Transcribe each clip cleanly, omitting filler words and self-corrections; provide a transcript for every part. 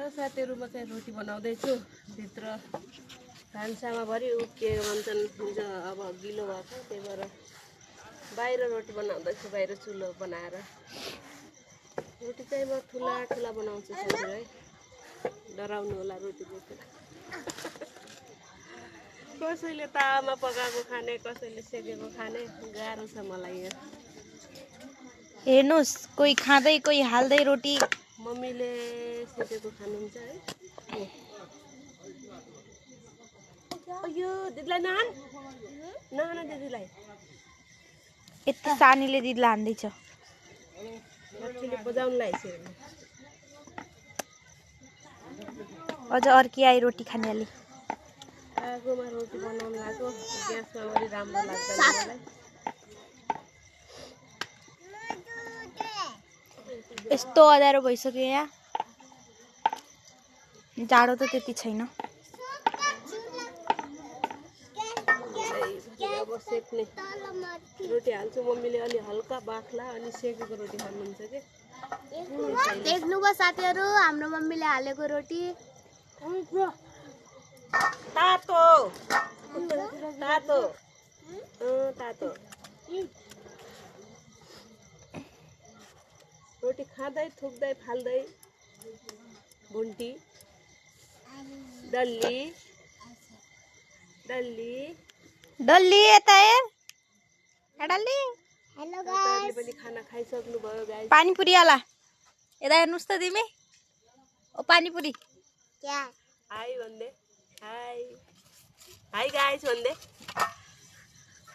साथीहरुमा चाहिँ रोटी बनाउँदैछु भित्र भान्सामा भरि उक्किएको भन्छन् हिजो अब गिलो भएको त्यही भएर बाहिर रोटी बनाउँदैछु बाहिर चुलो बनाएर रोटी चाहिँ म ठुला ठुला बनाउँछु साथीहरु डराउनु होला रोटी देखेर कसैले तावामा पकाएको खाने कसैले सेकेको खाने गाह्रो छ मलाई यो हेर्नुस् कोही खाँदै कोही हाल्दै रोटी मम्मीले सेकेको खानुहुन्छ है अयो दिदीलाई नहान दिदीलाई यति सानीले दिदीलाई हान्दैछ लक्ष्मीले बजाउनलाई अझ अर्की आई रोटी खाने अलि आगोमा रोटी बनाउन लाग्यो ग्यासमा अलि राम्रो लाग्दैन मलाई यस्तो अँध्यारो भइसक्यो यहाँ जाडो त त्यति छैन अब सेक्ने रोटी हाल्छु मम्मीले अलि हल्का बाख्ला अनि सेकेको रोटी खानुहुन्छ के देख्नुभयो साथीहरु हाम्रो मम्मीले हालेको रोटी तातो तातो तातो रोटी खाँदै थुक्दै फाल्दै भुन्टी डल्ली डल्ली डल्ली यता डल्ली हेलो गाइस पनि खाना खाइसक्नु भयो गाइस पानीपुरी आला यता हेर्नुस् त तिमी ओ पानीपुरी क्या हाई भन्दै हाई हाई गाइस भन्दै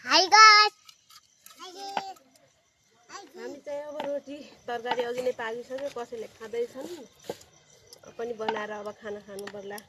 हाई गाइस हामी चाहिँ अब रोटी तरकारी अघि नै पाकिसक्यो कसैले खाँदैछन् पनि बनाएर अब खाना खानु पर्ला